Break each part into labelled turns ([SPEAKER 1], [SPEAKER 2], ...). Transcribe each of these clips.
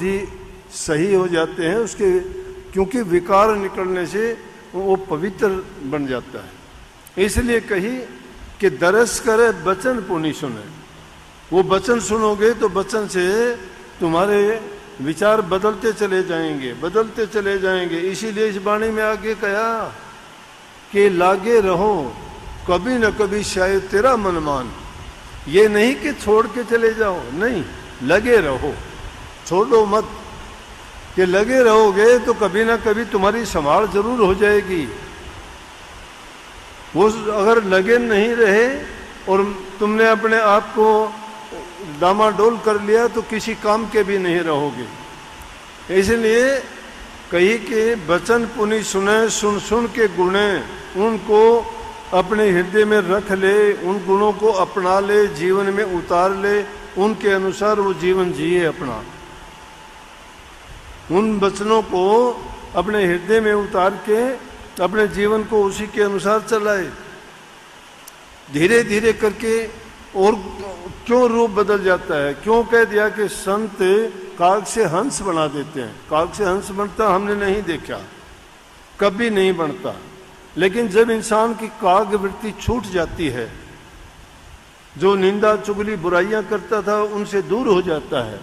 [SPEAKER 1] बुद्धि सही हो जाते हैं उसके, क्योंकि विकार निकलने से वो पवित्र बन जाता है। इसलिए कही कि दरस करे वचन पुनि सुने। वो वचन सुनोगे तो वचन से तुम्हारे विचार बदलते चले जाएंगे, बदलते चले जाएंगे। इसीलिए इस वाणी में आगे कहा कि लागे रहो कभी न कभी शायद तेरा मन मान। ये नहीं कि छोड़ के चले जाओ, नहीं, लगे रहो, छोड़ो मत। कि लगे रहोगे तो कभी ना कभी तुम्हारी संभाल जरूर हो जाएगी। वो अगर लगे नहीं रहे और तुमने अपने आप को डामाडोल कर लिया तो किसी काम के भी नहीं रहोगे। इसलिए कही कि वचन पुनि सुने, सुन सुन के गुणे, उनको अपने हृदय में रख ले, उन गुणों को अपना ले, जीवन में उतार ले, उनके अनुसार वो जीवन जिए अपना। उन वचनों को अपने हृदय में उतार के अपने जीवन को उसी के अनुसार चलाए। धीरे धीरे करके और क्यों रूप बदल जाता है, क्यों कह दिया कि संत काग से हंस बना देते हैं। काग से हंस बनता हमने नहीं देखा, कभी नहीं बनता। लेकिन जब इंसान की काग वृत्ति छूट जाती है, जो निंदा चुगली बुराइयां करता था उनसे दूर हो जाता है,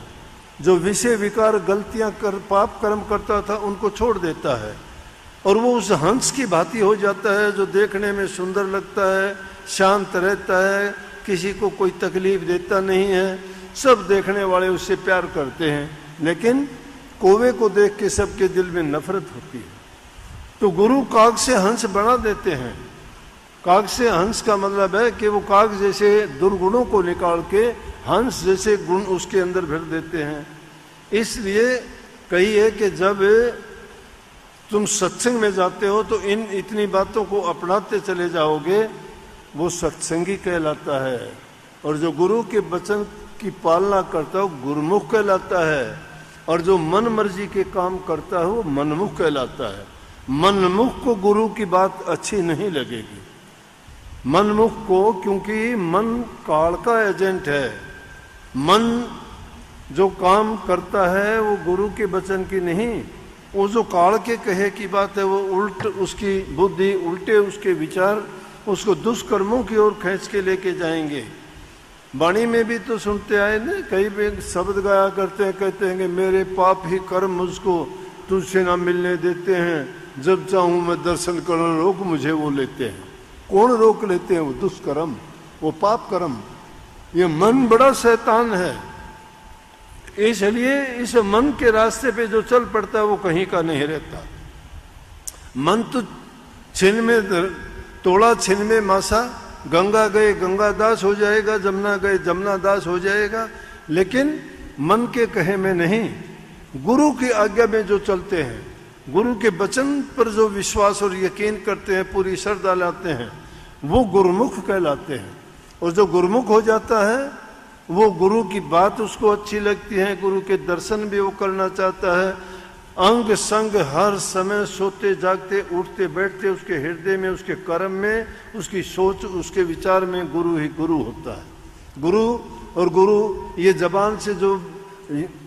[SPEAKER 1] जो विषय विकार गलतियां कर पाप कर्म करता था उनको छोड़ देता है, और वो उस हंस की भांति हो जाता है जो देखने में सुंदर लगता है, शांत रहता है, किसी को कोई तकलीफ देता नहीं है, सब देखने वाले उससे प्यार करते हैं। लेकिन कौवे को देख के सबके दिल में नफरत होती है। तो गुरु काग से हंस बना देते हैं। काग से हंस का मतलब है कि वो काग जैसे दुर्गुणों को निकाल के हंस जैसे गुण उसके अंदर भर देते हैं। इसलिए कहिए कि जब तुम सत्संग में जाते हो तो इतनी बातों को अपनाते चले जाओगे, वो सत्संगी कहलाता है। और जो गुरु के वचन की पालना करता है वो गुरुमुख कहलाता है, और जो मन मर्जी के काम करता है वो मनमुख कहलाता है। मनमुख को गुरु की बात अच्छी नहीं लगेगी, मनमुख को, क्योंकि मन काल का एजेंट है। मन जो काम करता है वो गुरु के वचन की नहीं, वो जो काल के कहे की बात है वो उल्ट, उसकी बुद्धि उल्टे, उसके विचार उसको दुष्कर्मों की ओर खींच के लेके जाएंगे। वाणी में भी तो सुनते आए ना, कई भी शब्द गाया करते हैं, कहते हैं कि मेरे पाप ही कर्म मुझको तुझसे ना मिलने देते हैं, जब चाहूं मैं दर्शन करना रोक मुझे वो लेते हैं। कौन रोक लेते हैं? वो दुष्कर्म, वो पाप कर्म। ये मन बड़ा शैतान है। इसलिए इस मन के रास्ते पे जो चल पड़ता है वो कहीं का नहीं रहता। मन तो छिन में तोड़ा, छिन में मासा, गंगा गए गंगा दास हो जाएगा, जमुना गए जमुना दास हो जाएगा, लेकिन मन के कहे में नहीं, गुरु की आज्ञा में जो चलते हैं, गुरु के वचन पर जो विश्वास और यकीन करते हैं, पूरी श्रद्धा लाते हैं, वो गुरुमुख कहलाते हैं। और जो गुरुमुख हो जाता है वो गुरु की बात उसको अच्छी लगती है, गुरु के दर्शन भी वो करना चाहता है। अंग संग हर समय सोते जागते उठते बैठते उसके हृदय में, उसके कर्म में, उसकी सोच, उसके विचार में गुरु ही गुरु होता है। गुरु और गुरु ये जबान से जो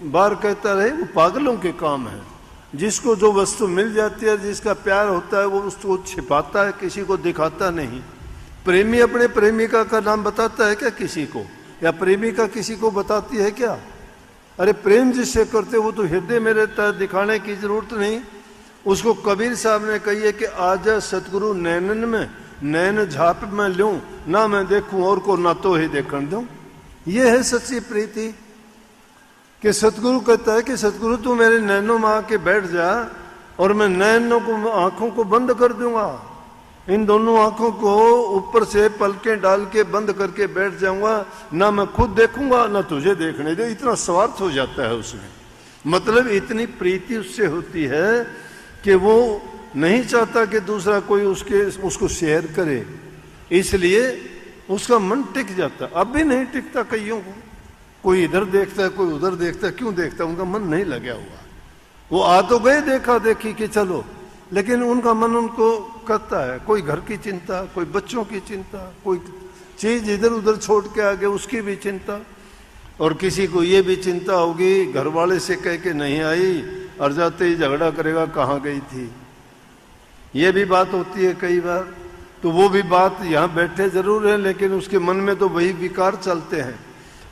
[SPEAKER 1] बार कहता रहे वो पागलों के काम है। जिसको जो वस्तु मिल जाती है, जिसका प्यार होता है, वो उसको छिपाता है, किसी को दिखाता नहीं। प्रेमी अपने प्रेमिका का नाम बताता है क्या किसी को? या प्रेमिका किसी को बताती है क्या? अरे प्रेम जिससे करते वो तो हृदय में रहता है, दिखाने की जरूरत नहीं। उसको कबीर साहब ने कही है कि आजा सतगुरु नैनन में, नैन झाप में लूं, ना मैं देखूं और को ना तो ही देखने दूं। ये है सच्ची प्रीति। कि सतगुरु कहता है कि सतगुरु तू मेरे नैनों में आके बैठ जा और मैं नैनों को, आंखों को बंद कर दूंगा। इन दोनों आंखों को ऊपर से पलकें डाल के बंद करके बैठ जाऊंगा, ना मैं खुद देखूंगा ना तुझे देखने दे। इतना स्वार्थ हो जाता है उसमें। मतलब इतनी प्रीति उससे होती है कि वो नहीं चाहता कि दूसरा कोई उसको शेयर करे, इसलिए उसका मन टिक जाता। अब भी नहीं टिकता कईयों को, कोई इधर देखता है कोई उधर देखता है। क्यों देखता है? उनका मन नहीं लगा हुआ। वो आ तो गए देखा देखी कि चलो, लेकिन उनका मन उनको करता है, कोई घर की चिंता, कोई बच्चों की चिंता, कोई चीज इधर उधर छोड़ के आ गए उसकी भी चिंता। और किसी को ये भी चिंता होगी घर वाले से कह के नहीं आई और जाते ही झगड़ा करेगा कहाँ गई थी। ये भी बात होती है कई बार। तो वो भी बात यहाँ बैठे जरूर है, लेकिन उसके मन में तो वही विकार चलते हैं।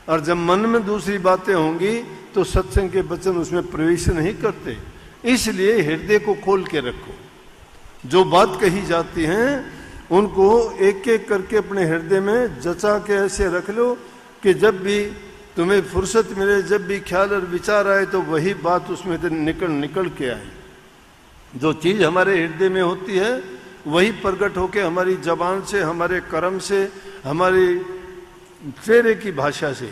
[SPEAKER 1] और जब मन में दूसरी बातें होंगी तो सत्संग के वचन उसमें प्रवेश नहीं करते। इसलिए हृदय को खोल के रखो। जो बात कही जाती हैं उनको एक एक करके अपने हृदय में जचा के ऐसे रख लो कि जब भी तुम्हें फुर्सत मिले, जब भी ख्याल और विचार आए तो वही बात उसमें से निकल के आए। जो चीज़ हमारे हृदय में होती है वही प्रकट होके हमारी जबान से, हमारे कर्म से, हमारी चेहरे की भाषा से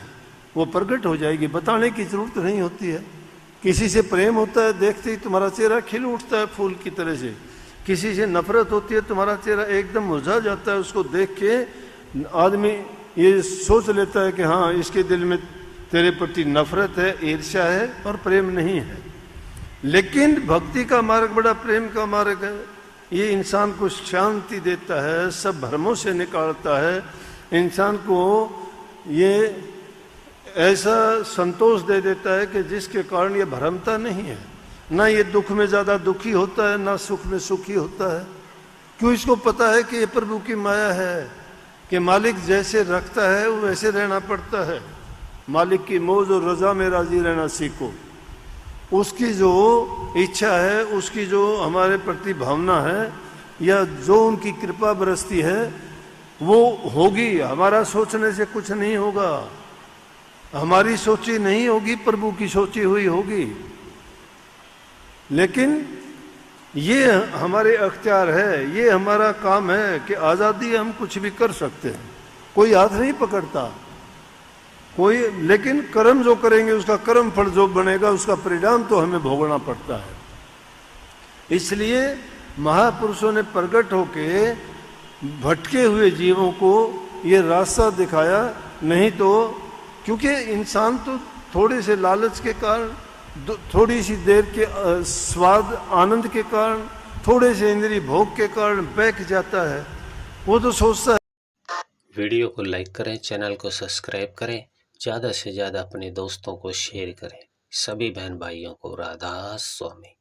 [SPEAKER 1] वो प्रकट हो जाएगी। बताने की जरूरत नहीं होती है। किसी से प्रेम होता है, देखते ही तुम्हारा चेहरा खिल उठता है फूल की तरह से। किसी से नफरत होती है, तुम्हारा चेहरा एकदम मुरझा जाता है। उसको देख के आदमी ये सोच लेता है कि हाँ, इसके दिल में तेरे प्रति नफरत है, ईर्ष्या है और प्रेम नहीं है। लेकिन भक्ति का मार्ग बड़ा प्रेम का मार्ग है। ये इंसान को शांति देता है, सब भ्रमों से निकालता है। इंसान को ये ऐसा संतोष दे देता है कि जिसके कारण ये भ्रमता नहीं है। ना ये दुख में ज़्यादा दुखी होता है, ना सुख में सुखी होता है। क्यों? इसको पता है कि ये प्रभु की माया है कि मालिक जैसे रखता है वो वैसे रहना पड़ता है। मालिक की मौज और रजा में राजी रहना सीखो। उसकी जो इच्छा है, उसकी जो हमारे प्रति भावना है, या जो उनकी कृपा बरसती है वो होगी। हमारा सोचने से कुछ नहीं होगा। हमारी सोची नहीं होगी, प्रभु की सोची हुई होगी। लेकिन ये हमारे अख्तियार है, ये हमारा काम है कि आज़ादी हम कुछ भी कर सकते हैं। कोई हाथ नहीं पकड़ता कोई, लेकिन कर्म जो करेंगे उसका कर्म फल जो बनेगा उसका परिणाम तो हमें भोगना पड़ता है। इसलिए महापुरुषों ने प्रकट होके भटके हुए जीवों को ये रास्ता दिखाया। नहीं तो क्योंकि इंसान तो थोड़े से लालच के कारण, थोड़ी सी देर के स्वाद आनंद के कारण, थोड़े से इंद्रिय भोग के कारण बहक जाता है। वो तो सोचता है।
[SPEAKER 2] वीडियो को लाइक करें, चैनल को सब्सक्राइब करें, ज़्यादा से ज़्यादा अपने दोस्तों को शेयर करें। सभी बहन भाइयों को राधा स्वामी।